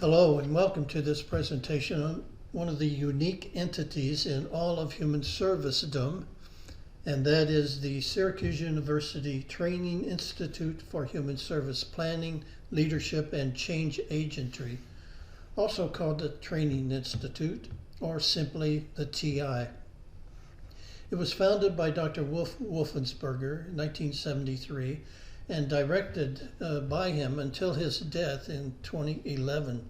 Hello and welcome to this presentation on one of the unique entities in all of human servicedom, and that is the Syracuse University Training Institute for Human Service Planning, Leadership, and Change Agentry, also called the Training Institute, or simply the TI. It was founded by Dr. Wolfensberger in 1973 and directed by him until his death in 2011.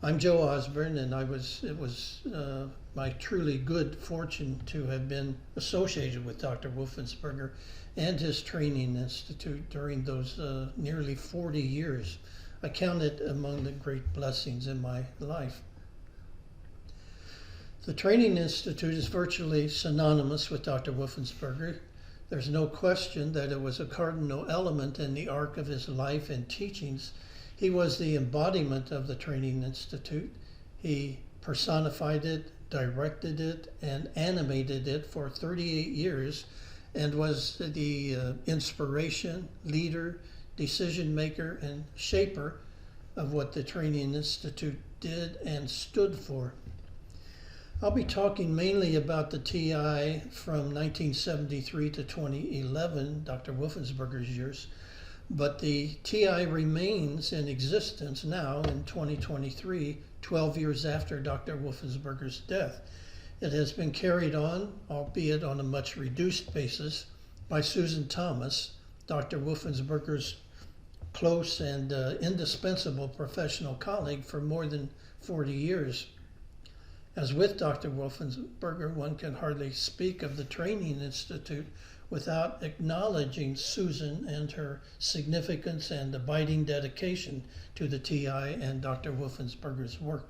I'm Joe Osburn, and it was my truly good fortune to have been associated with Dr. Wolfensberger and his training institute during those nearly 40 years. I count it among the great blessings in my life. The Training Institute is virtually synonymous with Dr. Wolfensberger. There's no question that it was a cardinal element in the arc of his life and teachings. He was the embodiment of the Training Institute. He personified it, directed it, and animated it for 38 years and was the inspiration, leader, decision maker, and shaper of what the Training Institute did and stood for. I'll be talking mainly about the TI from 1973 to 2011, Dr. Wolfensberger's years, but the TI remains in existence now in 2023, 12 years after Dr. Wolfensberger's death. It has been carried on, albeit on a much reduced basis, by Susan Thomas, Dr. Wolfensberger's close and indispensable professional colleague for more than 40 years. As with Dr. Wolfensberger, one can hardly speak of the Training Institute without acknowledging Susan and her significance and abiding dedication to the TI and Dr. Wolfensberger's work.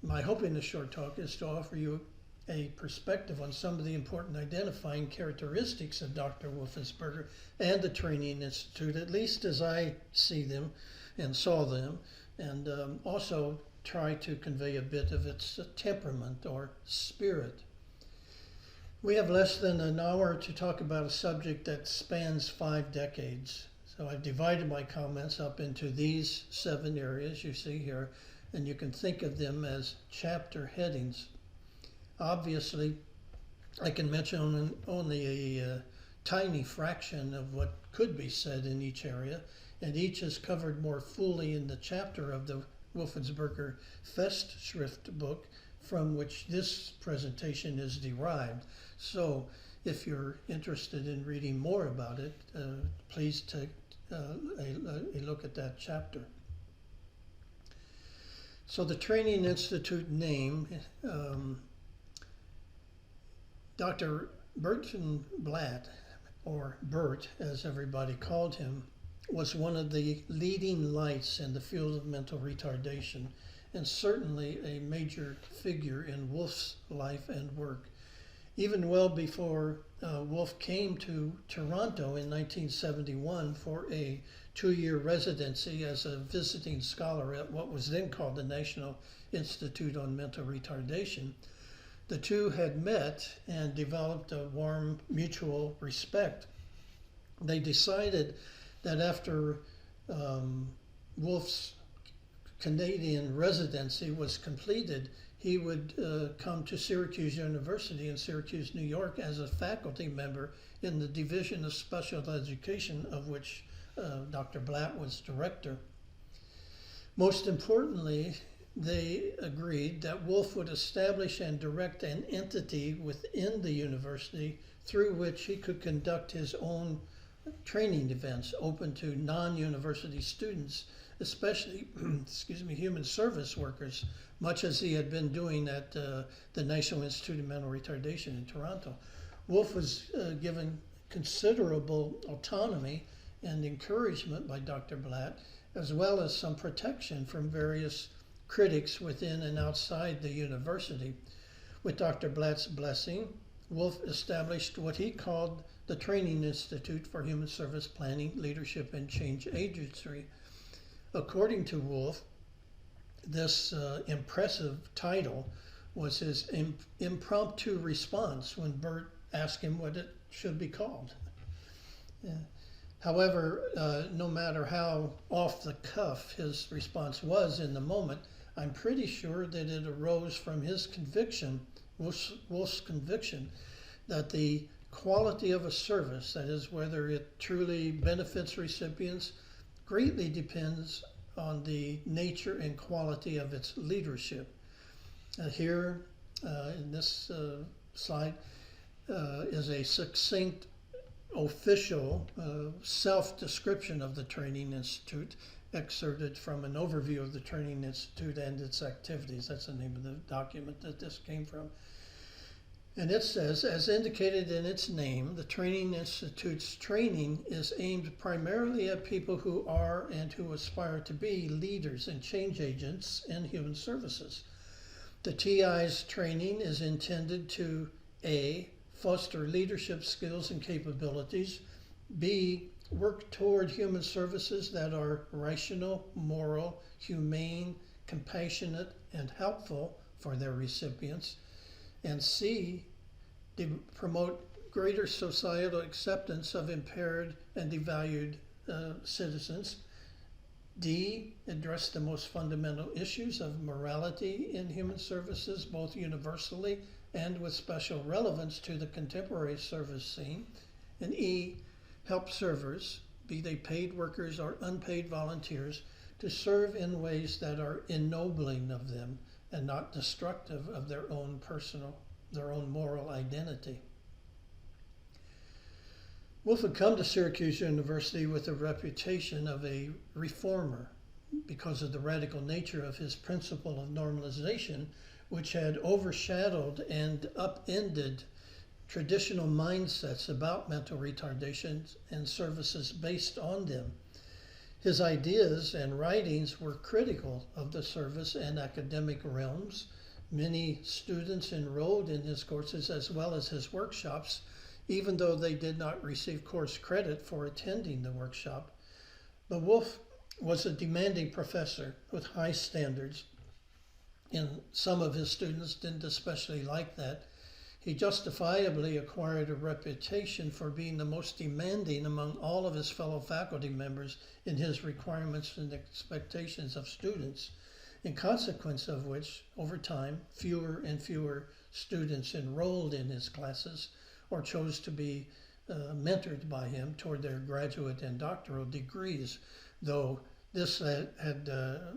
My hope in this short talk is to offer you a perspective on some of the important identifying characteristics of Dr. Wolfensberger and the Training Institute, at least as I see them and saw them, and also try to convey a bit of its temperament or spirit. We have less than an hour to talk about a subject that spans 5 decades. So I've divided my comments up into these 7 areas you see here, and you can think of them as chapter headings. Obviously, I can mention only a tiny fraction of what could be said in each area, and each is covered more fully in the chapter of the Wolfensberger Festschrift book from which this presentation is derived. So if you're interested in reading more about it, please take a look at that chapter. So the Training Institute name, Dr. Burton Blatt, or Bert as everybody called him, was one of the leading lights in the field of mental retardation, and certainly a major figure in Wolf's life and work. Even well before Wolf came to Toronto in 1971 for a 2-year residency as a visiting scholar at what was then called the National Institute on Mental Retardation, the two had met and developed a warm mutual respect. They decided that after Wolf's Canadian residency was completed, he would come to Syracuse University in Syracuse, New York as a faculty member in the Division of Special Education, of which Dr. Blatt was director. Most importantly, they agreed that Wolf would establish and direct an entity within the university through which he could conduct his own training events open to non-university students, especially human service workers, much as he had been doing at the National Institute of Mental Retardation in Toronto. Wolf was given considerable autonomy and encouragement by Dr. Blatt, as well as some protection from various critics within and outside the university. With Dr. Blatt's blessing, Wolf established what he called the Training Institute for Human Service Planning, Leadership, and Change Agentry. According to Wolf, this impressive title was his impromptu response when Bert asked him what it should be called. However, no matter how off the cuff his response was in the moment, I'm pretty sure that it arose from his conviction, Wolf's conviction, that the quality of a service, that is, whether it truly benefits recipients, greatly depends on the nature and quality of its leadership. Here in this slide is a succinct official self-description of the Training Institute, excerpted from an overview of the Training Institute and its activities. That's the name of the document that this came from. And it says, as indicated in its name, the Training Institute's training is aimed primarily at people who are and who aspire to be leaders and change agents in human services. The TI's training is intended to A, foster leadership skills and capabilities, B, work toward human services that are rational, moral, humane, compassionate, and helpful for their recipients, and C, promote greater societal acceptance of impaired and devalued citizens, D, address the most fundamental issues of morality in human services, both universally and with special relevance to the contemporary service scene, and E, help servers, be they paid workers or unpaid volunteers, to serve in ways that are ennobling of them and not destructive of their own moral identity. Wolf had come to Syracuse University with a reputation of a reformer because of the radical nature of his principle of normalization, which had overshadowed and upended traditional mindsets about mental retardations and services based on them. His ideas and writings were critical of the service and academic realms. Many students enrolled in his courses as well as his workshops, even though they did not receive course credit for attending the workshop. But Wolf was a demanding professor with high standards, and some of his students didn't especially like that. He justifiably acquired a reputation for being the most demanding among all of his fellow faculty members in his requirements and expectations of students, in consequence of which, over time, fewer and fewer students enrolled in his classes or chose to be mentored by him toward their graduate and doctoral degrees, though this had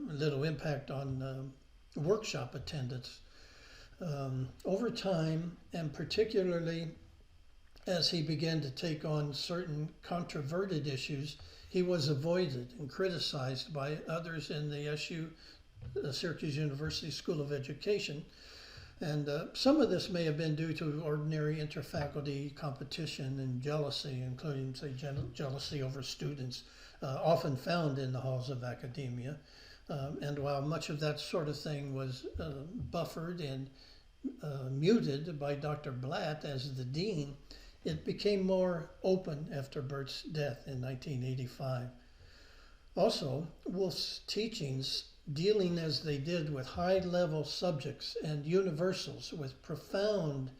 little impact on workshop attendance. Over time, and particularly as he began to take on certain controverted issues, he was avoided and criticized by others in the Syracuse University School of Education. And some of this may have been due to ordinary interfaculty competition and jealousy, including, say, jealousy over students, often found in the halls of academia. And while much of that sort of thing was buffered and muted by Dr. Blatt as the dean, it became more open after Bert's death in 1985. Also, Wolf's teachings, dealing as they did with high-level subjects and universals with profound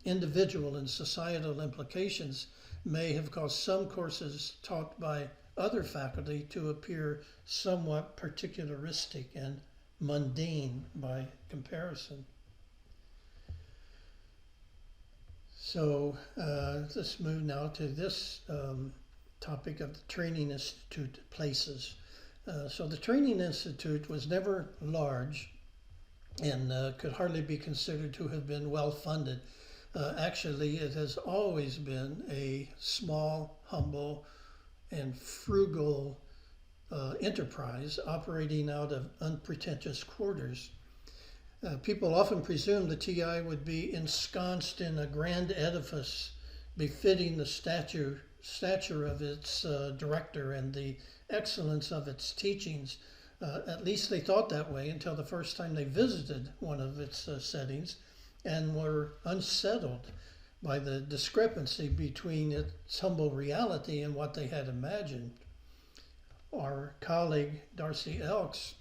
individual and societal implications, may have caused some courses taught by other faculty to appear somewhat particularistic and mundane by comparison. So let's move now to this topic of the Training Institute places. So the Training Institute was never large and could hardly be considered to have been well funded. Actually, it has always been a small, humble, and frugal enterprise operating out of unpretentious quarters. People often presumed the TI would be ensconced in a grand edifice befitting the stature of its director and the excellence of its teachings. At least they thought that way until the first time they visited one of its settings and were unsettled by the discrepancy between its humble reality and what they had imagined. Our colleague Darcy Elks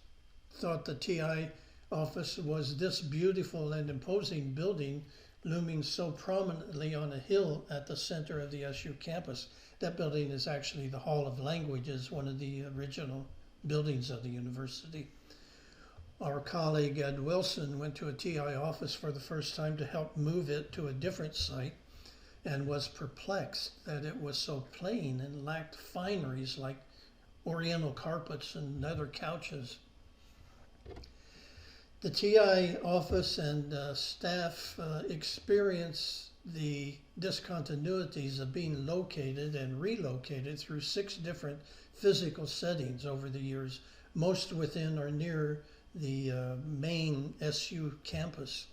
thought the TI office was this beautiful and imposing building looming so prominently on a hill at the center of the SU campus. That building is actually the Hall of Languages, one of the original buildings of the university. Our colleague Ed Wilson went to a TI office for the first time to help move it to a different site and was perplexed that it was so plain and lacked fineries like oriental carpets and leather couches. The TI office and staff experienced the discontinuities of being located and relocated through 6 different physical settings over the years, most within or near the main SU campus.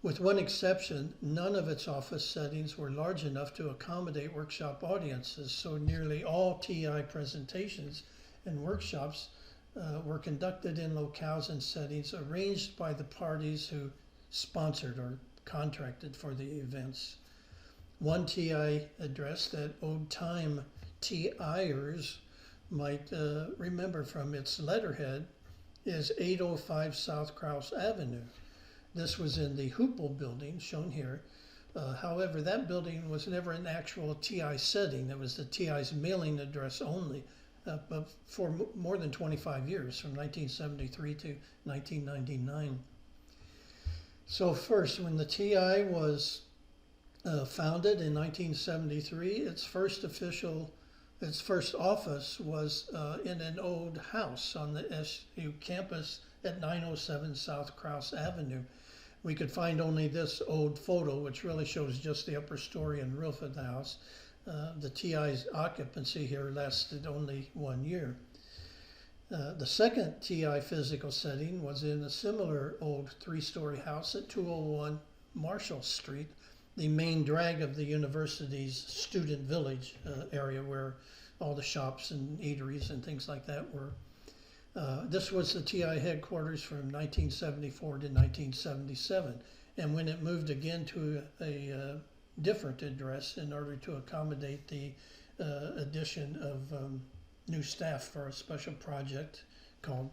With one exception, none of its office settings were large enough to accommodate workshop audiences, so nearly all TI presentations and workshops were conducted in locales and settings arranged by the parties who sponsored or contracted for the events. One TI address that old-time TIers might remember from its letterhead is 805 South Krause Avenue. This was in the Hoople building, shown here. However, that building was never an actual TI setting. It was the TI's mailing address only, but for more than 25 years, from 1973 to 1999. So first, when the TI was founded in 1973, its first office was in an old house on the SU campus at 907 South Krause Avenue. We could find only this old photo, which really shows just the upper story and roof of the house. The TI's occupancy here lasted only 1 year. The second TI physical setting was in a similar old 3-story house at 201 Marshall Street, the main drag of the university's student village area where all the shops and eateries and things like that were. This was the TI headquarters from 1974 to 1977, and when it moved again to a different address in order to accommodate the addition of new staff for a special project called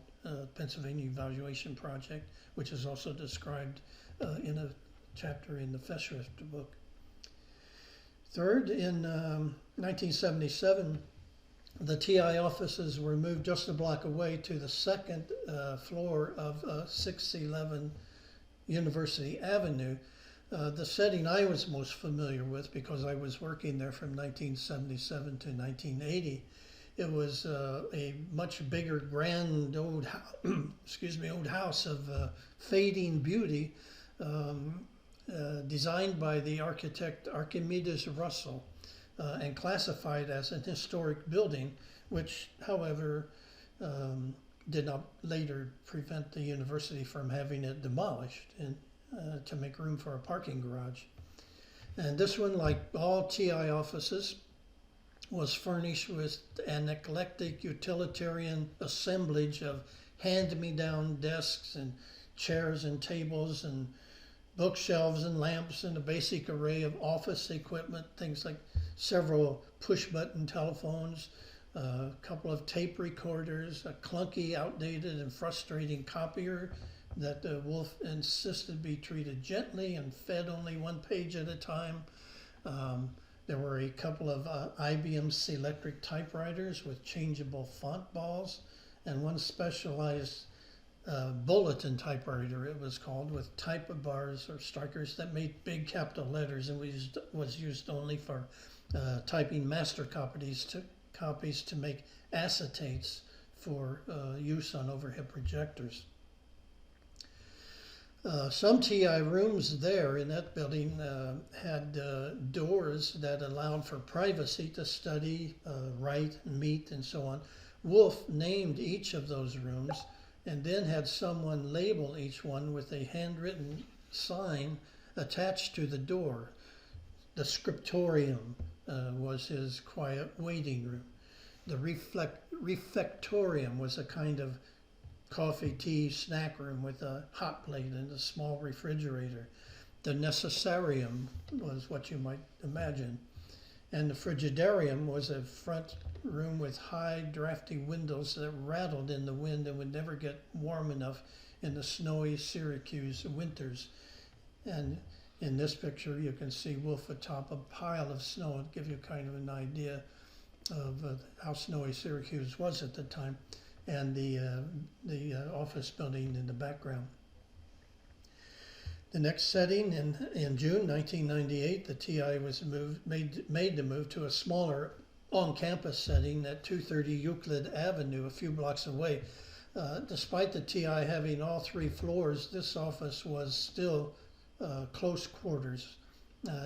Pennsylvania Evaluation Project, which is also described in a chapter in the Festschrift book. Third, in 1977, the TI offices were moved just a block away to the second floor of 611 University Avenue. The setting I was most familiar with, because I was working there from 1977 to 1980, it was a much bigger, grand old house of fading beauty, designed by the architect Archimedes Russell, and classified as an historic building, which, however, did not later prevent the university from having it demolished and to make room for a parking garage. And this one, like all TI offices, was furnished with an eclectic utilitarian assemblage of hand-me-down desks and chairs and tables and bookshelves and lamps and a basic array of office equipment, things like several push-button telephones, a couple of tape recorders, a clunky, outdated, and frustrating copier that Wolf insisted be treated gently and fed only 1 page at a time. There were a couple of IBM Selectric typewriters with changeable font balls, and one specialized bulletin typewriter, it was called, with type bars or strikers that made big capital letters and was used only for typing master copies to make acetates for use on overhead projectors. Some TI rooms there in that building had doors that allowed for privacy to study, write, meet, and so on. Wolf named each of those rooms and then had someone label each one with a handwritten sign attached to the door. The scriptorium was his quiet waiting room. The refectorium was a kind of coffee, tea, snack room with a hot plate and a small refrigerator. The necessarium was what you might imagine. And the frigidarium was a front room with high, drafty windows that rattled in the wind and would never get warm enough in the snowy Syracuse winters. And In this picture, you can see Wolf atop a pile of snow to give you kind of an idea of how snowy Syracuse was at the time, and the office building in the background. The next setting in June 1998, the TI was made to move to a smaller on-campus setting at 230 Euclid Avenue, a few blocks away. Despite the TI having all 3 floors, this office was still close quarters,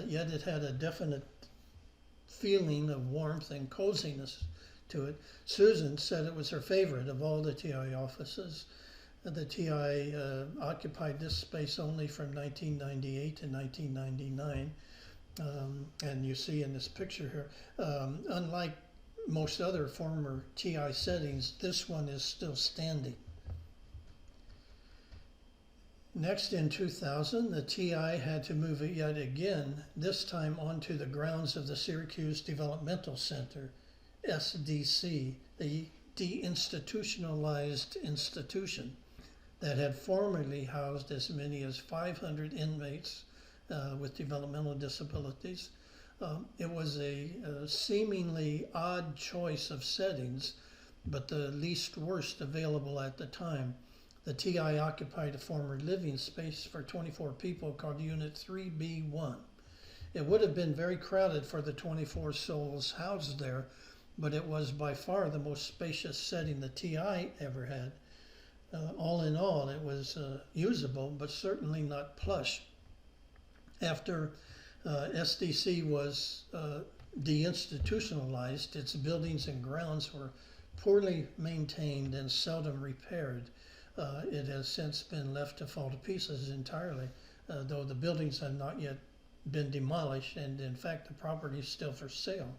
yet it had a definite feeling of warmth and coziness to it. Susan said it was her favorite of all the TI offices. The TI occupied this space only from 1998 to 1999. And you see in this picture here, unlike most other former TI settings, this one is still standing. Next, in 2000, the TI had to move it yet again, this time onto the grounds of the Syracuse Developmental Center, SDC, the deinstitutionalized institution that had formerly housed as many as 500 inmates with developmental disabilities. It was a seemingly odd choice of settings, but the least worst available at the time. The TI occupied a former living space for 24 people called Unit 3B1. It would have been very crowded for the 24 souls housed there, but it was by far the most spacious setting the TI ever had. All in all, it was usable, but certainly not plush. After SDC was deinstitutionalized, its buildings and grounds were poorly maintained and seldom repaired. It has since been left to fall to pieces entirely, though the buildings have not yet been demolished, and in fact the property is still for sale.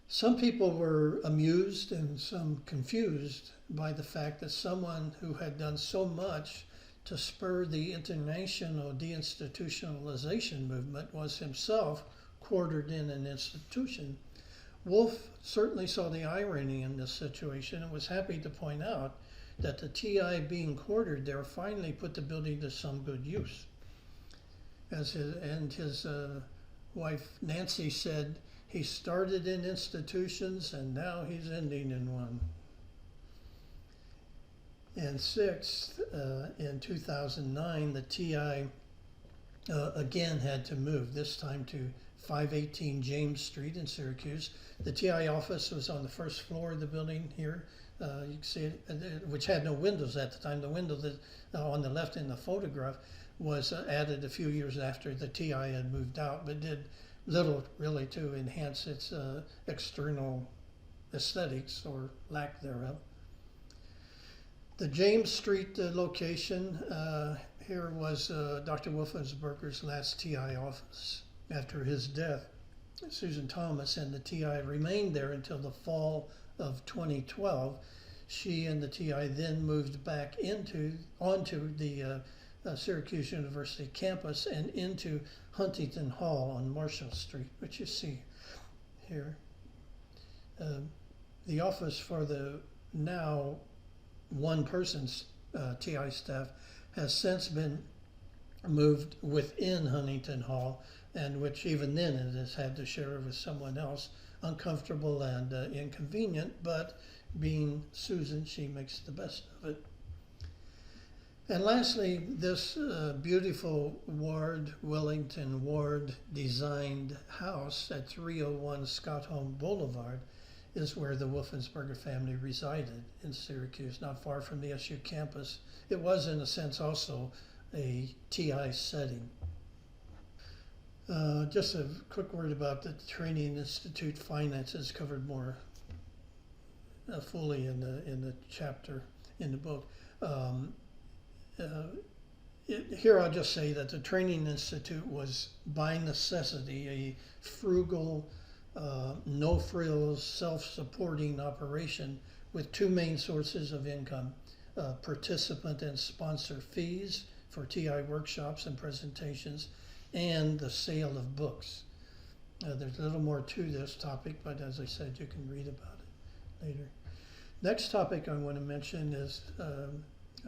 Some people were amused and some confused by the fact that someone who had done so much to spur the international deinstitutionalization movement was himself quartered in an institution. Wolf certainly saw the irony in this situation and was happy to point out that the TI being quartered there finally put the building to some good use. His wife Nancy said, "He started in institutions and now he's ending in one." And sixth, in 2009, the TI again had to move, this time to 518 James Street in Syracuse. The TI office was on the first floor of the building here. You can see it, which had no windows at the time. The window that on the left in the photograph was added a few years after the TI had moved out, but did little really to enhance its external aesthetics or lack thereof. The James Street location here was Dr. Wolfensberger's last TI office. After his death, Susan Thomas and the TI remained there until the fall of 2012. She and the TI then moved back onto the Syracuse University campus and into Huntington Hall on Marshall Street, which you see here. The office for the now one-person's TI staff has since been moved within Huntington Hall, and which even then it has had to share with someone else. Uncomfortable and inconvenient, but being Susan, she makes the best of it. And lastly, this beautiful Wellington Ward designed house at 301 Scott Home Boulevard is where the Wolfensberger family resided in Syracuse, not far from the SU campus. It was, in a sense, also a TI setting. Just a quick word about the Training Institute finances, covered more fully in the chapter in the book. Here I'll just say that the Training Institute was by necessity a frugal, no-frills, self-supporting operation with two main sources of income: participant and sponsor fees for TI workshops and presentations, and the sale of books. There's a little more to this topic, but as I said, you can read about it later. Next topic I want to mention is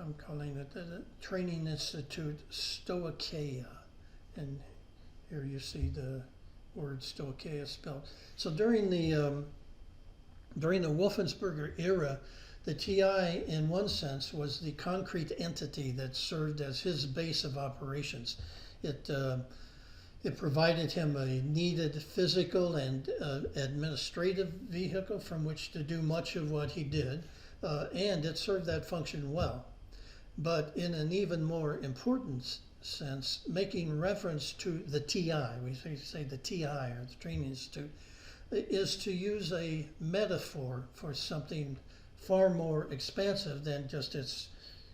I'm calling it the Training Institute Stoicheia. And here you see the word Stoicheia spelled. So during the Wolfensberger era, the TI, in one sense, was the concrete entity that served as his base of operations. It provided him a needed physical and administrative vehicle from which to do much of what he did, and it served that function well. But in an even more important sense, making reference to the TI, we say the TI or the Training Institute, is to use a metaphor for something far more expansive than just its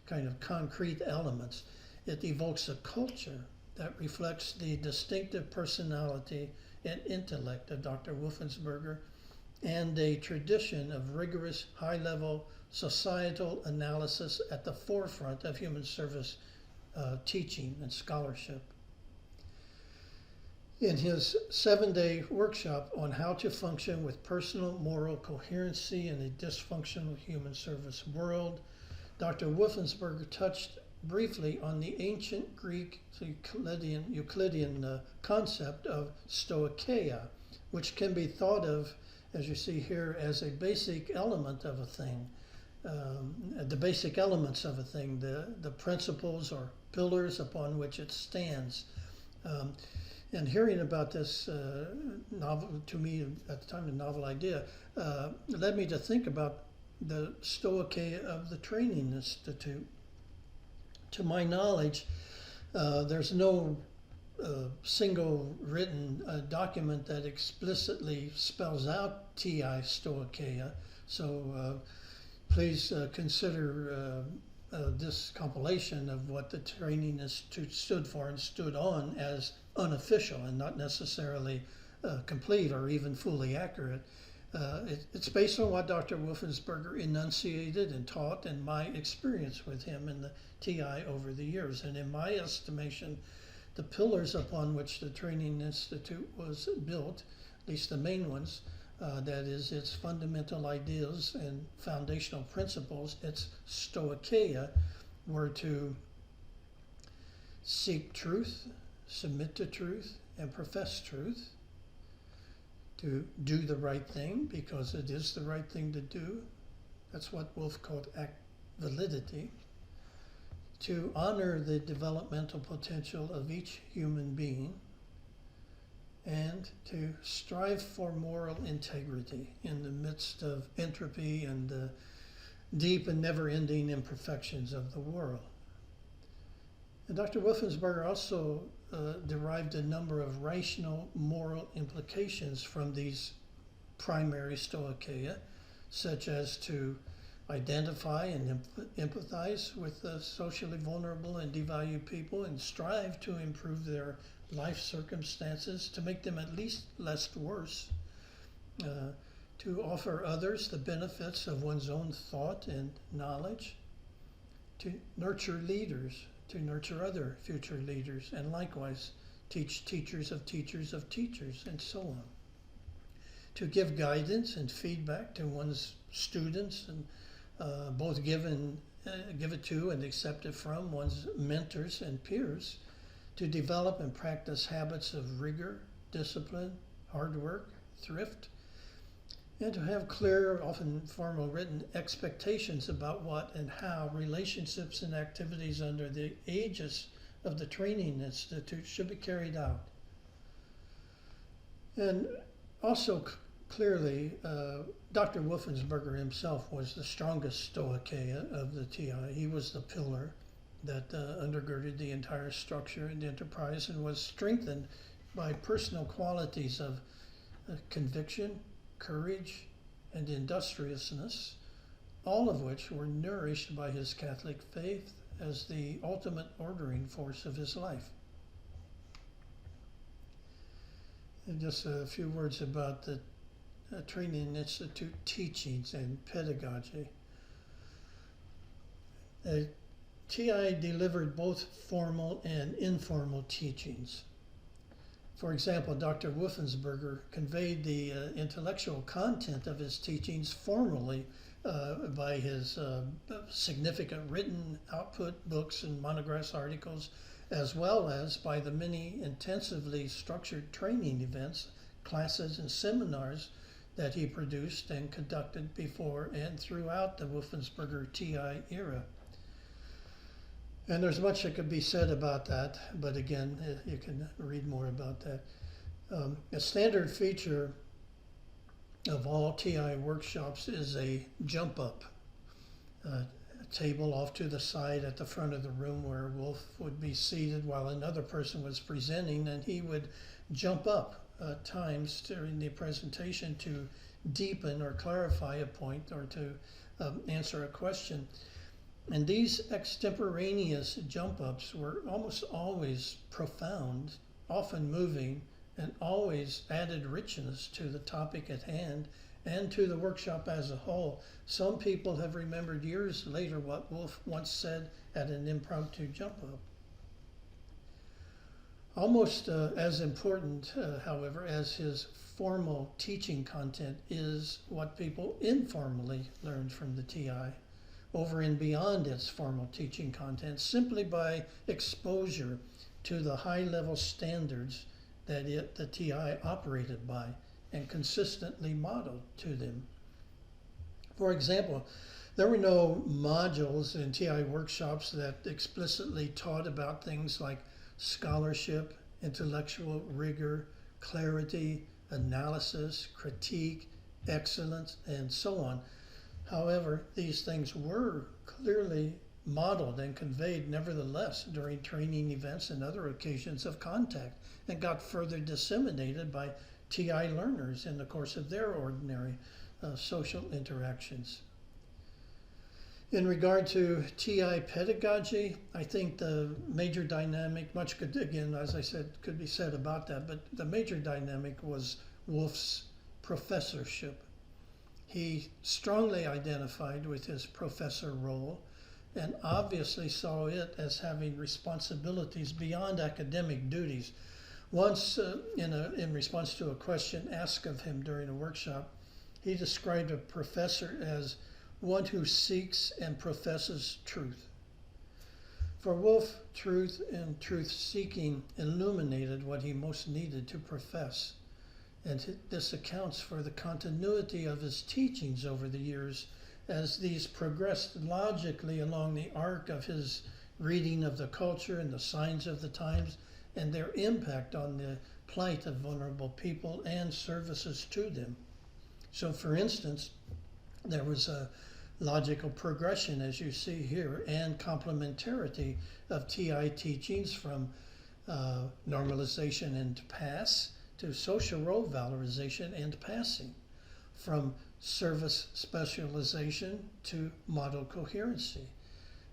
kind of concrete elements. It evokes a culture that reflects the distinctive personality and intellect of Dr. Wolfensberger and a tradition of rigorous, high-level societal analysis at the forefront of human service teaching and scholarship. In his 7-day workshop on how to function with personal moral coherency in a dysfunctional human service world, Dr. Wolfensberger touched briefly on the ancient Greek Euclidean concept of stoicheia, which can be thought of, as you see here, as a basic element of a thing. The basic elements of a thing, the principles or pillars upon which it stands. And hearing about this novel, to me at the time, a novel idea, led me to think about the Stoicheia of the Training Institute. To my knowledge, there's no single written document that explicitly spells out TI Stoicheia. So please consider this compilation of what the Training Institute stood for and stood on as unofficial and not necessarily complete or even fully accurate. It's based on what Dr. Wolfensberger enunciated and taught and my experience with him in the TI over the years. And in my estimation, the pillars upon which the Training Institute was built, at least the main ones, that is its fundamental ideas and foundational principles, its stoicheia, were to seek truth, submit to truth, and profess truth, to do the right thing because it is the right thing to do. That's what Wolf called act validity. To honor the developmental potential of each human being, and to strive for moral integrity in the midst of entropy and the deep and never-ending imperfections of the world. And Dr. Wolfensberger also derived a number of rational moral implications from these primary stoicheia, such as to identify and empathize with socially vulnerable and devalued people and strive to improve their life circumstances, to make them at least less worse, to offer others the benefits of one's own thought and knowledge, to nurture leaders, to nurture other future leaders, and likewise teach teachers of teachers of teachers, and so on. To give guidance and feedback to one's students, and both give it to and accept it from one's mentors and peers, to develop and practice habits of rigor, discipline, hard work, thrift, and to have clear, often formal written expectations about what and how relationships and activities under the aegis of the Training Institute should be carried out. And also clearly, Dr. Wolfensberger himself was the strongest stoicheia of the TI. He was the pillar that undergirded the entire structure and enterprise and was strengthened by personal qualities of conviction, courage, and industriousness, all of which were nourished by his Catholic faith as the ultimate ordering force of his life. And just a few words about the Training Institute teachings and pedagogy. TI delivered both formal and informal teachings. For example, Dr. Wolfensberger conveyed the intellectual content of his teachings formally by his significant written output, books and monographs, articles, as well as by the many intensively structured training events, classes, and seminars that he produced and conducted before and throughout the Wolfensberger TI era. And there's much that could be said about that, but again, you can read more about that. A standard feature of all TI workshops is a jump up, a table off to the side at the front of the room where Wolf would be seated while another person was presenting, and he would jump up times during the presentation to deepen or clarify a point or to answer a question. And these extemporaneous jump ups were almost always profound, often moving, and always added richness to the topic at hand and to the workshop as a whole. Some people have remembered years later what Wolf once said at an impromptu jump up. Almost as important, however, as his formal teaching content is what people informally learned from the TI, over and beyond its formal teaching content, simply by exposure to the high-level standards that the TI operated by and consistently modeled to them. For example, there were no modules in TI workshops that explicitly taught about things like scholarship, intellectual rigor, clarity, analysis, critique, excellence, and so on. However, these things were clearly modeled and conveyed nevertheless during training events and other occasions of contact, and got further disseminated by TI learners in the course of their ordinary social interactions. In regard to TI pedagogy, I think the major dynamic, much could, again, as I said, could be said about that, but the major dynamic was Wolf's professorship. He strongly identified with his professor role and obviously saw it as having responsibilities beyond academic duties. Once, in response to a question asked of him during a workshop, he described a professor as one who seeks and professes truth. For Wolf, truth and truth-seeking illuminated what he most needed to profess, and this accounts for the continuity of his teachings over the years as these progressed logically along the arc of his reading of the culture and the signs of the times and their impact on the plight of vulnerable people and services to them. So, for instance, there was a logical progression, as you see here, and complementarity of TI teachings from normalization and pass to social role valorization and passing, from service specialization to model coherency,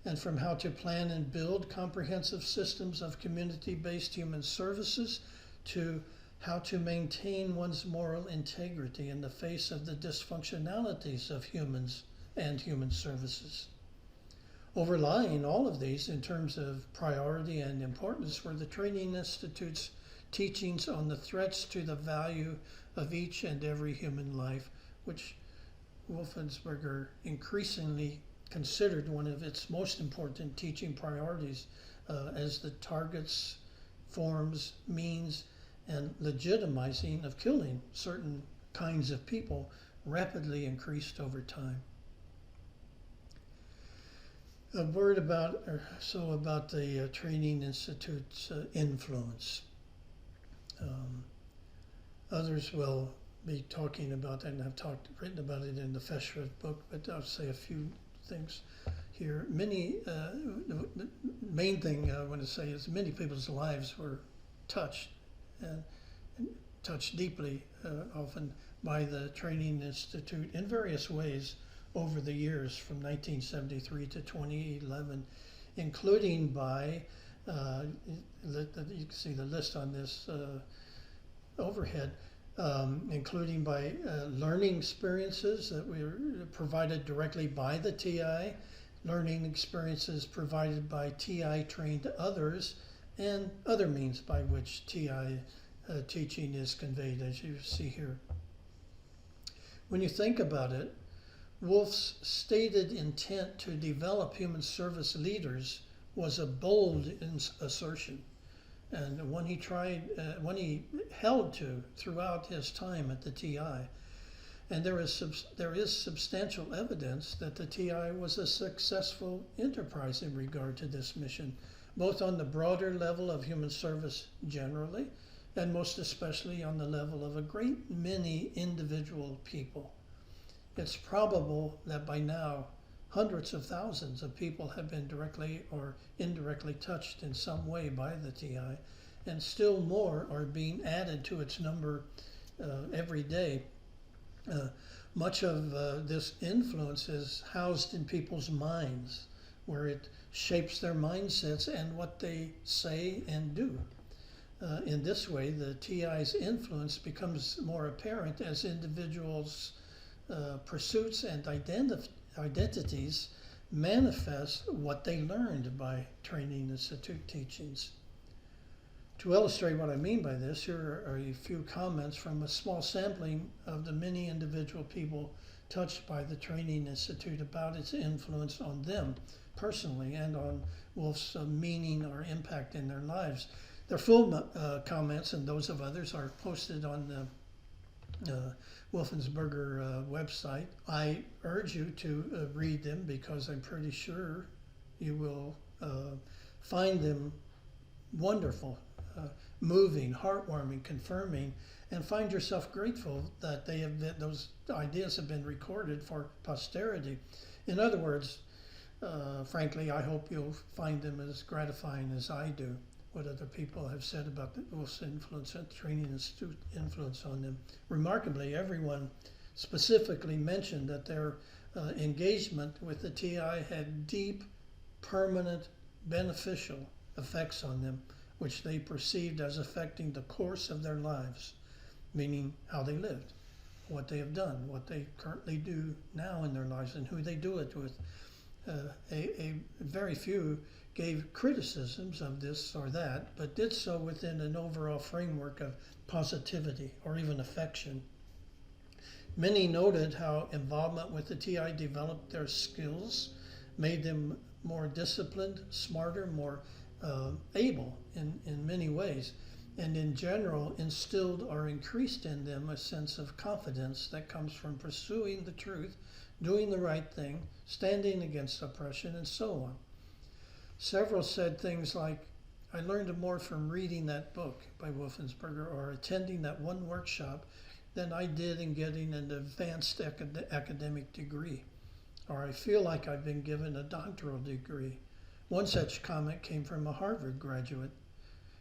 and from how to plan and build comprehensive systems of community-based human services to how to maintain one's moral integrity in the face of the dysfunctionalities of humans and human services. Overlying all of these in terms of priority and importance were the Training Institute's teachings on the threats to the value of each and every human life, which Wolfensberger increasingly considered one of its most important teaching priorities as the targets, forms, means, and legitimizing of killing certain kinds of people rapidly increased over time. A word about the Training Institute's influence. Others will be talking about that, and I've written about it in the Feshrev book, but I'll say a few things here. The main thing I want to say is many people's lives were touched, and touched deeply, often by the Training Institute in various ways over the years from 1973 to 2011, including by, you can see the list on this overhead, including by learning experiences that were provided directly by the TI, learning experiences provided by TI trained others, and other means by which TI teaching is conveyed, as you see here. When you think about it, Wolf's stated intent to develop human service leaders was a bold assertion, and one he held to throughout his time at the TI. And there is substantial evidence that the TI was a successful enterprise in regard to this mission, both on the broader level of human service generally, and most especially on the level of a great many individual people. It's probable that by now hundreds of thousands of people have been directly or indirectly touched in some way by the TI, and still more are being added to its number every day. Much of this influence is housed in people's minds, where it shapes their mindsets and what they say and do. In this way, the TI's influence becomes more apparent as individuals' pursuits and identities manifest what they learned by Training Institute teachings. To illustrate what I mean by this, here are a few comments from a small sampling of the many individual people touched by the Training Institute about its influence on them personally and on Wolf's meaning or impact in their lives. Their full comments and those of others are posted on the Wolfensberger website. I urge you to read them because I'm pretty sure you will find them wonderful, moving, heartwarming, confirming, and find yourself grateful that those ideas have been recorded for posterity. In other words, frankly, I hope you'll find them as gratifying as I do, what other people have said about the Wolf's influence and Training Institute influence on them. Remarkably, everyone specifically mentioned that their engagement with the TI had deep, permanent, beneficial effects on them, which they perceived as affecting the course of their lives, meaning how they lived, what they have done, what they currently do now in their lives, and who they do it with. A very few gave criticisms of this or that, but did so within an overall framework of positivity or even affection. Many noted how involvement with the TI developed their skills, made them more disciplined, smarter, more able in many ways, and in general instilled or increased in them a sense of confidence that comes from pursuing the truth, doing the right thing, standing against oppression, and so on. Several said things like, I learned more from reading that book by Wolfensberger or attending that one workshop than I did in getting an advanced academic degree, or I feel like I've been given a doctoral degree. One such comment came from a Harvard graduate.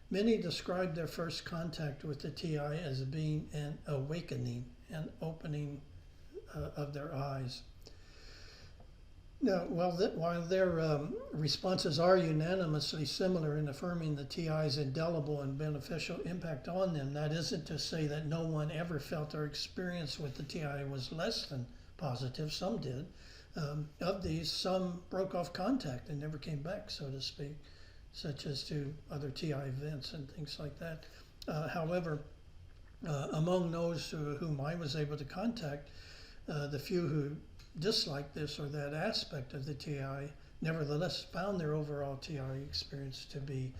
Many described their first contact with the TI as being an awakening, an opening of their eyes. Now, while their responses are unanimously similar in affirming the TI's indelible and beneficial impact on them, that isn't to say that no one ever felt their experience with the TI was less than positive. Some did. Of these, some broke off contact and never came back, so to speak, such as to other TI events and things like that. However, among those whom I was able to contact, the few who disliked this or that aspect of the TI nevertheless found their overall TI experience to be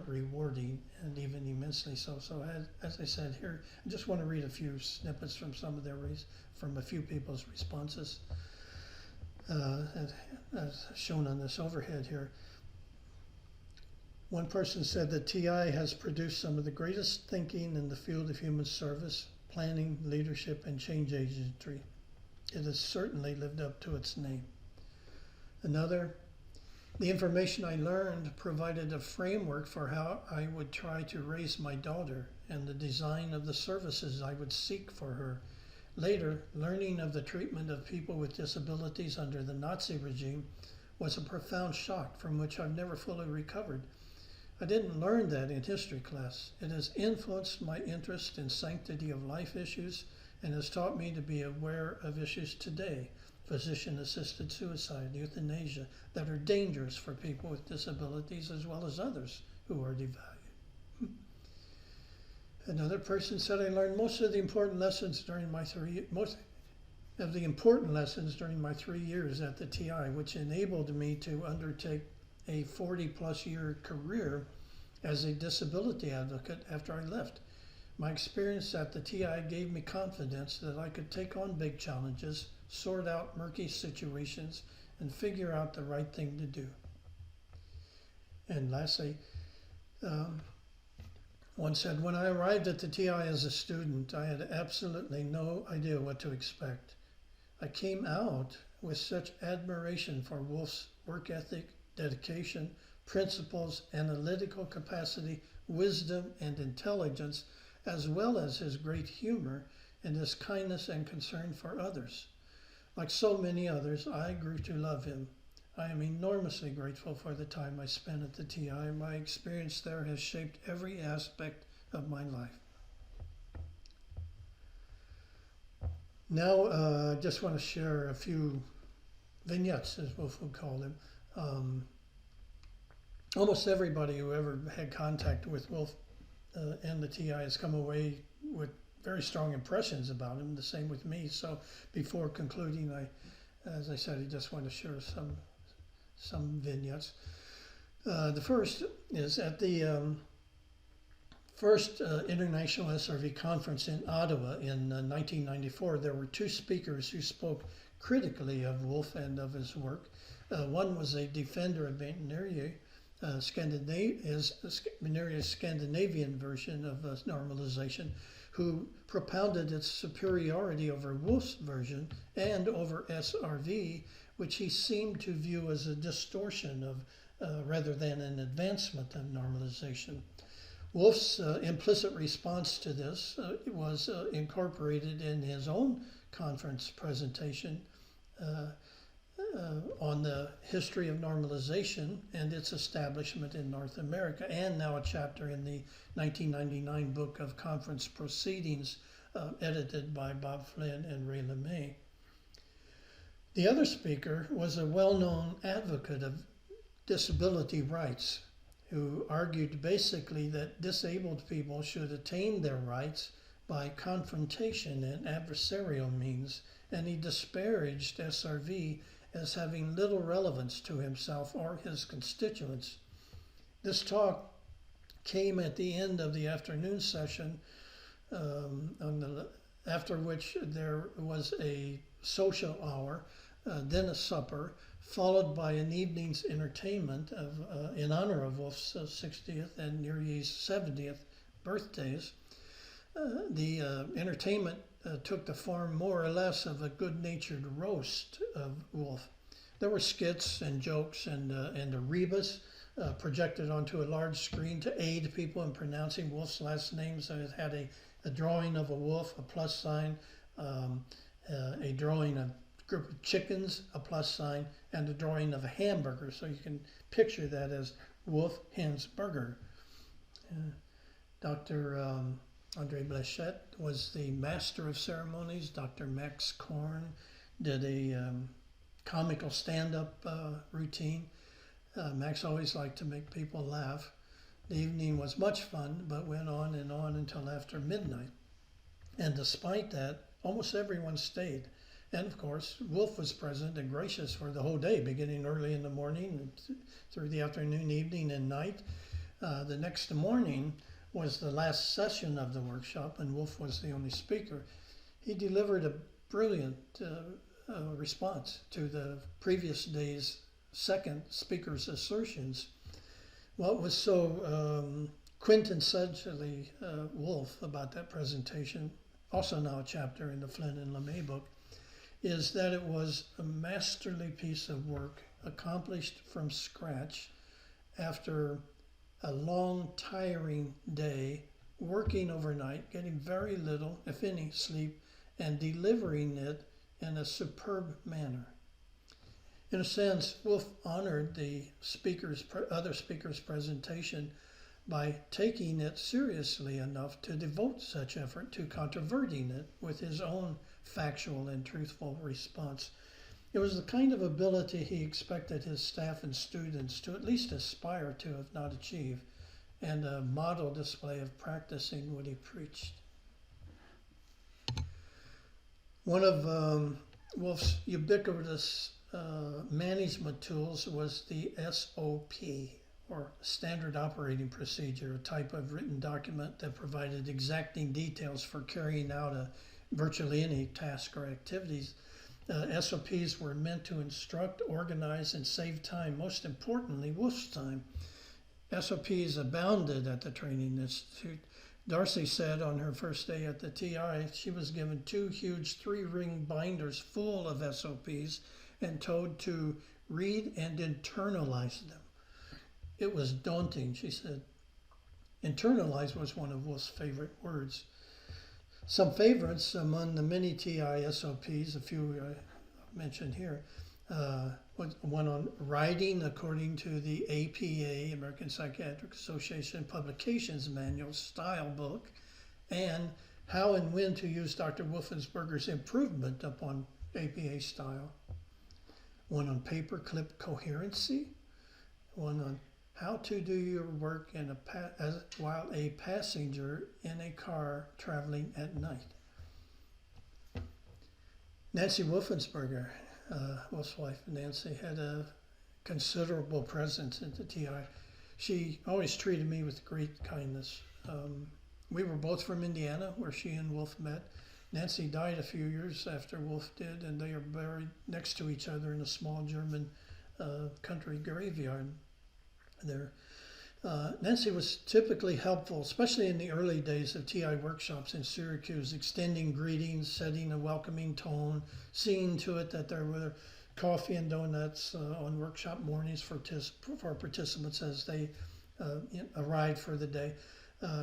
rewarding and even immensely so. So as I said here, I just want to read a few snippets from some of from a few people's responses as shown on this overhead here. One person said that TI has produced some of the greatest thinking in the field of human service, planning, leadership, and change agentry. It has certainly lived up to its name. Another, the information I learned provided a framework for how I would try to raise my daughter and the design of the services I would seek for her. Later, learning of the treatment of people with disabilities under the Nazi regime was a profound shock from which I've never fully recovered. I didn't learn that in history class. It has influenced my interest in sanctity of life issues and has taught me to be aware of issues today, physician-assisted suicide, euthanasia, that are dangerous for people with disabilities as well as others who are devalued. Another person said, I learned most of the important lessons during my 3 of the important lessons during my 3 years at the TI, which enabled me to undertake a 40-plus year career as a disability advocate after I left. My experience at the TI gave me confidence that I could take on big challenges, sort out murky situations, and figure out the right thing to do. And lastly, one said, when I arrived at the TI as a student, I had absolutely no idea what to expect. I came out with such admiration for Wolf's work ethic, dedication, principles, analytical capacity, wisdom, and intelligence, as well as his great humor and his kindness and concern for others. Like so many others, I grew to love him. I am enormously grateful for the time I spent at the TI. My experience there has shaped every aspect of my life. Now, I just want to share a few vignettes, as Wolf would call them. Almost everybody who ever had contact with Wolf and the TI has come away with very strong impressions about him, the same with me. So before concluding, as I said, I just want to share some vignettes. The first is at the first International SRV Conference in Ottawa in 1994, there were two speakers who spoke critically of Wolf and of his work. One was a defender of Scandinavia's Scandinavian version of normalization, who propounded its superiority over Wolf's version and over SRV, which he seemed to view as a distortion of rather than an advancement of normalization. Wolf's implicit response to this was incorporated in his own conference presentation on the history of normalization and its establishment in North America, and now a chapter in the 1999 book of conference proceedings edited by Bob Flynn and Ray LeMay. The other speaker was a well-known advocate of disability rights, who argued basically that disabled people should attain their rights by confrontation and adversarial means, and he disparaged SRV as having little relevance to himself or his constituents. This talk came at the end of the afternoon session, after which there was a social hour, then a supper, followed by an evening's entertainment in honor of Wolf's 60th and Nuri's 70th birthdays. The entertainment took the form more or less of a good-natured roast of Wolf. There were skits and jokes and a rebus projected onto a large screen to aid people in pronouncing Wolf's last name. So it had a drawing of a wolf, a plus sign, a drawing of a group of chickens, a plus sign, and a drawing of a hamburger. So you can picture that as Wolf Hens Burger. Dr. Andre Blanchette was the master of ceremonies. Dr. Max Korn did a comical stand-up routine. Max always liked to make people laugh. The evening was much fun, but went on until after midnight. And despite that, almost everyone stayed. And of course, Wolf was present and gracious for the whole day, beginning early in the morning and through the afternoon, evening, and night. The next morning was the last session of the workshop, and Wolf was the only speaker. He delivered a brilliant response to the previous day's second speaker's assertions. What was so quintessentially Wolf about that presentation, also now a chapter in the Flynn and LeMay book, is that it was a masterly piece of work accomplished from scratch after a long, tiring day, working overnight, getting very little, if any, sleep, and delivering it in a superb manner. In a sense, Wolf honored the other speaker's presentation by taking it seriously enough to devote such effort to controverting it with his own factual and truthful response. It was the kind of ability he expected his staff and students to at least aspire to, if not achieve, and a model display of practicing what he preached. One of Wolf's ubiquitous management tools was the SOP, or Standard Operating Procedure, a type of written document that provided exacting details for carrying out virtually any task or activities. SOPs were meant to instruct, organize, and save time, most importantly, Wolf's time. SOPs abounded at the Training Institute. Darcy said on her first day at the TI, she was given 2 huge 3-ring binders full of SOPs and told to read and internalize them. It was daunting, she said. Internalize was one of Wolf's favorite words. Some favorites among the many TI SOPs, a few mentioned here, one on writing according to the APA, American Psychiatric Association Publications Manual style book, and how and when to use Dr. Wolfensberger's improvement upon APA style. One on paperclip coherency, one on how to do your work while a passenger in a car traveling at night. Nancy Wolfensberger, Wolf's wife Nancy, had a considerable presence at the TI. She always treated me with great kindness. We were both from Indiana, where she and Wolf met. Nancy died a few years after Wolf did, and they are buried next to each other in a small German country graveyard there. Nancy was typically helpful, especially in the early days of TI workshops in Syracuse, extending greetings, setting a welcoming tone, seeing to it that there were coffee and donuts on workshop mornings for participants as they arrived for the day.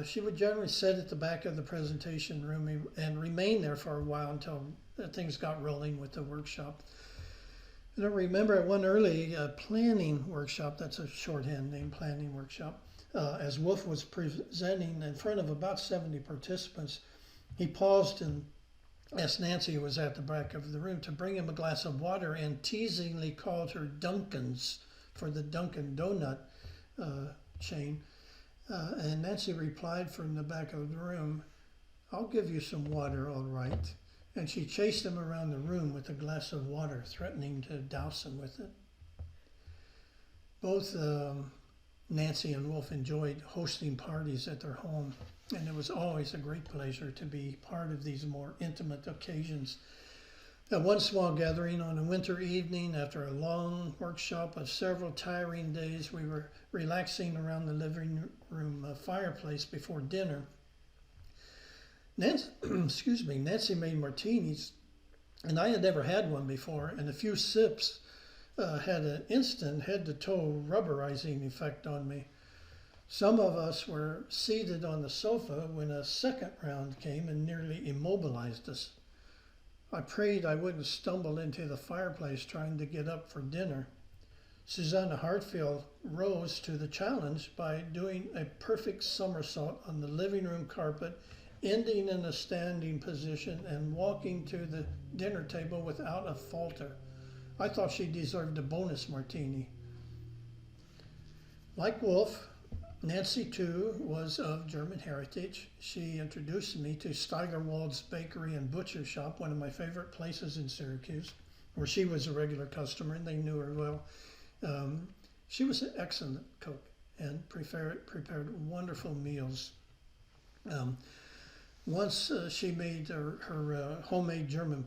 She would generally sit at the back of the presentation room and remain there for a while until things got rolling with the workshop. And I remember at one early planning workshop, that's a shorthand name, planning workshop, as Wolf was presenting in front of about 70 participants, he paused and asked Nancy, who was at the back of the room, to bring him a glass of water and teasingly called her Dunkin's for the Dunkin' Donut chain. And Nancy replied from the back of the room, "I'll give you some water, all right." And she chased him around the room with a glass of water, threatening to douse him with it. Both Nancy and Wolf enjoyed hosting parties at their home, and it was always a great pleasure to be part of these more intimate occasions. At one small gathering on a winter evening, after a long workshop of several tiring days, we were relaxing around the living room fireplace before dinner. Nancy made martinis, and I had never had one before, and a few sips had an instant head-to-toe rubberizing effect on me. Some of us were seated on the sofa when a second round came and nearly immobilized us. I prayed I wouldn't stumble into the fireplace trying to get up for dinner. Susanna Hartfield rose to the challenge by doing a perfect somersault on the living room carpet, ending in a standing position and walking to the dinner table without a falter. I thought she deserved a bonus martini. Like Wolf, Nancy too was of German heritage. She introduced me to Steigerwald's Bakery and Butcher Shop, one of my favorite places in Syracuse, where she was a regular customer and they knew her well. She was an excellent cook and prepared wonderful meals. Once she made her homemade German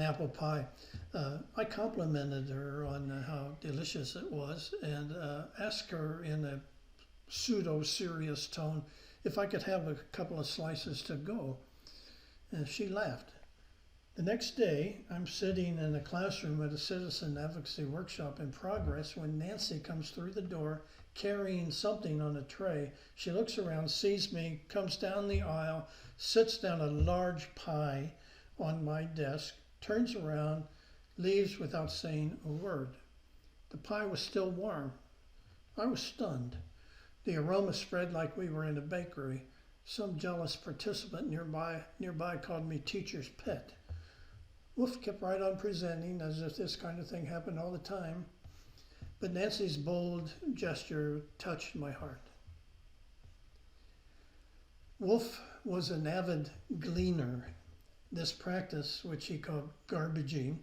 apple pie. I complimented her on how delicious it was and asked her in a pseudo-serious tone if I could have a couple of slices to go. And she laughed. The next day, I'm sitting in a classroom at a citizen advocacy workshop in progress when Nancy comes through the door carrying something on a tray. She looks around, sees me, comes down the aisle, sits down a large pie on my desk, turns around, leaves without saying a word. The pie was still warm. I was stunned. The aroma spread like we were in a bakery. Some jealous participant nearby called me teacher's pet. Wolf kept right on presenting as if this kind of thing happened all the time. But Nancy's bold gesture touched my heart. Wolf was an avid gleaner. This practice, which he called garbaging,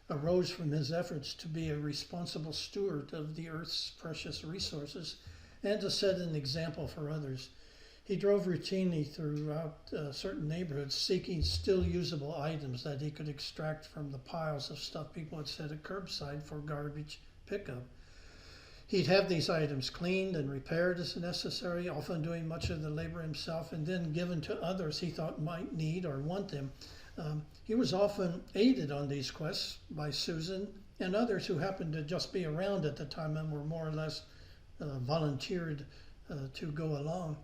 arose from his efforts to be a responsible steward of the earth's precious resources and to set an example for others. He drove routinely throughout certain neighborhoods seeking still usable items that he could extract from the piles of stuff people had set at curbside for garbage pickup. He'd have these items cleaned and repaired as necessary, often doing much of the labor himself, and then given to others he thought might need or want them. He was often aided on these quests by Susan and others who happened to just be around at the time and were more or less volunteered to go along.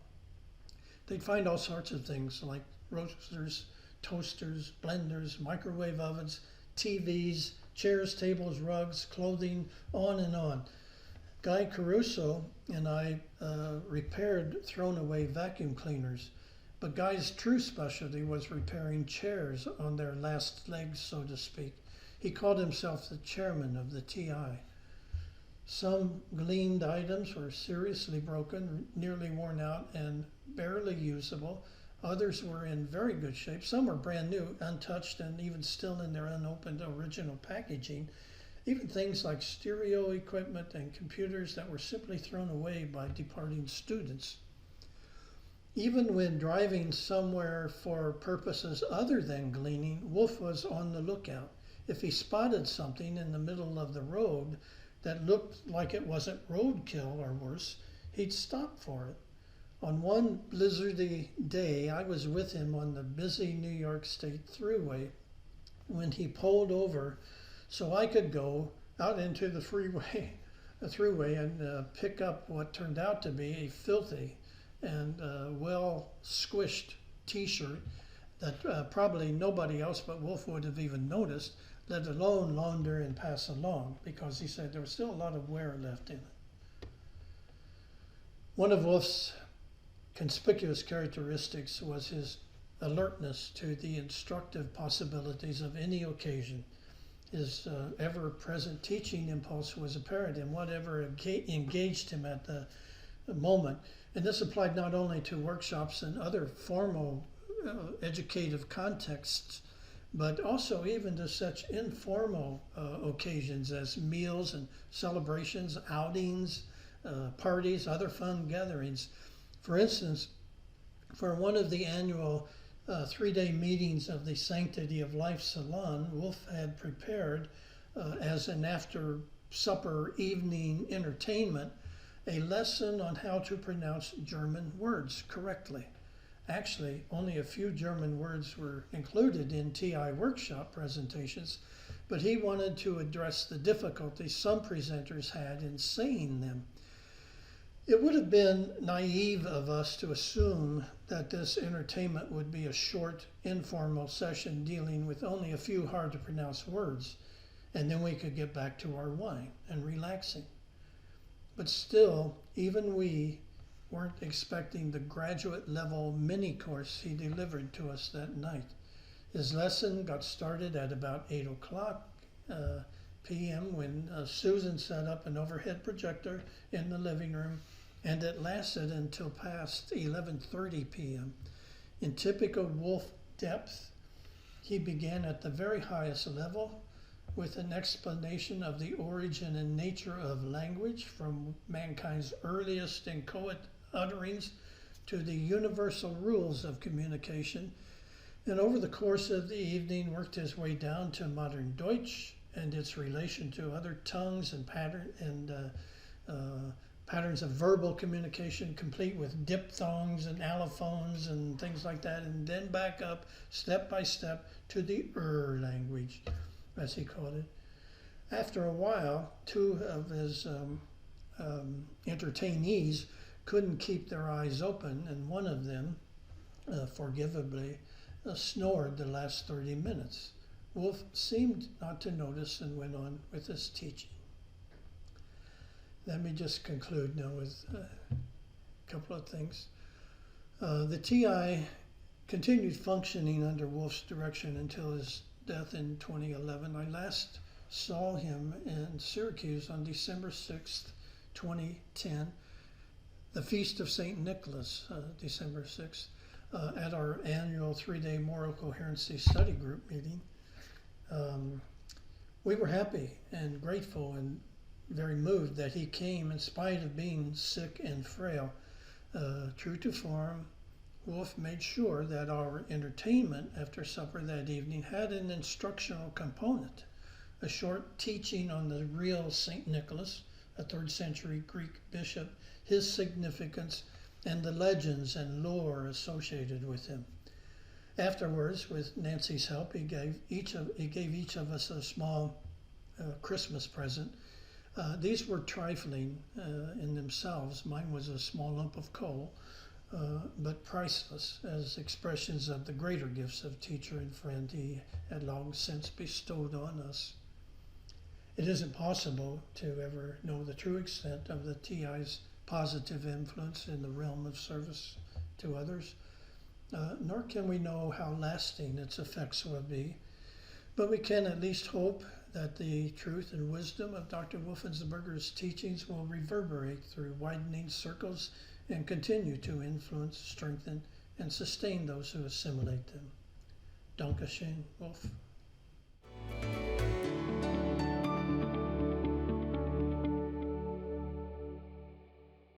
They'd find all sorts of things like roasters, toasters, blenders, microwave ovens, TVs, chairs, tables, rugs, clothing, on and on. Guy Caruso and I repaired thrown away vacuum cleaners, but Guy's true specialty was repairing chairs on their last legs, so to speak. He called himself the chairman of the TI. Some gleaned items were seriously broken, nearly worn out, and barely usable. Others were in very good shape. Some were brand new, untouched, and even still in their unopened original packaging. Even things like stereo equipment and computers that were simply thrown away by departing students. Even when driving somewhere for purposes other than gleaning, Wolf was on the lookout. If he spotted something in the middle of the road that looked like it wasn't roadkill or worse, he'd stop for it. On one blizzardy day, I was with him on the busy New York State Thruway when he pulled over so I could go out into the thruway and pick up what turned out to be a filthy and well squished t-shirt that probably nobody else but Wolf would have even noticed, let alone launder and pass along, because he said there was still a lot of wear left in it. One of Wolf's conspicuous characteristics was his alertness to the instructive possibilities of any occasion. His ever-present teaching impulse was apparent in whatever engaged him at the moment. And this applied not only to workshops and other formal educative contexts, but also even to such informal occasions as meals and celebrations, outings, parties, other fun gatherings. For instance, for one of the annual 3-day meetings of the Sanctity of Life Salon, Wolf had prepared as an after-supper evening entertainment a lesson on how to pronounce German words correctly. Actually, only a few German words were included in TI workshop presentations, but he wanted to address the difficulties some presenters had in saying them. It would have been naive of us to assume that this entertainment would be a short, informal session dealing with only a few hard-to-pronounce words, and then we could get back to our wine and relaxing. But still, even we weren't expecting the graduate-level mini-course he delivered to us that night. His lesson got started at about 8 o'clock p.m. when Susan set up an overhead projector in the living room, and it lasted until past 11:30 p.m. In typical Wolf depth, he began at the very highest level with an explanation of the origin and nature of language from mankind's earliest inchoate utterings to the universal rules of communication, and over the course of the evening worked his way down to modern Deutsch and its relation to other tongues and patterns of verbal communication, complete with diphthongs and allophones and things like that, and then back up step by step to the language, as he called it. After a while, two of his entertainees couldn't keep their eyes open, and one of them, forgivably, snored the last 30 minutes. Wolf seemed not to notice and went on with his teaching. Let me just conclude now with a couple of things. The TI continued functioning under Wolf's direction until his death in 2011. I last saw him in Syracuse on December 6th, 2010, the Feast of St. Nicholas, December 6th. at our annual 3-day moral coherency study group meeting. We were happy and grateful and very moved that he came in spite of being sick and frail. True to form, Wolf made sure that our entertainment after supper that evening had an instructional component, a short teaching on the real St. Nicholas, a 3rd century Greek bishop, his significance, and the legends and lore associated with him. Afterwards, with Nancy's help, he gave each of us a small Christmas present. These were trifling in themselves. Mine was a small lump of coal, but priceless as expressions of the greater gifts of teacher and friend he had long since bestowed on us. It isn't possible to ever know the true extent of the TI's positive influence in the realm of service to others, nor can we know how lasting its effects will be. But we can at least hope that the truth and wisdom of Dr. Wolfensberger's teachings will reverberate through widening circles and continue to influence, strengthen, and sustain those who assimilate them. Dankeschön, Wolf.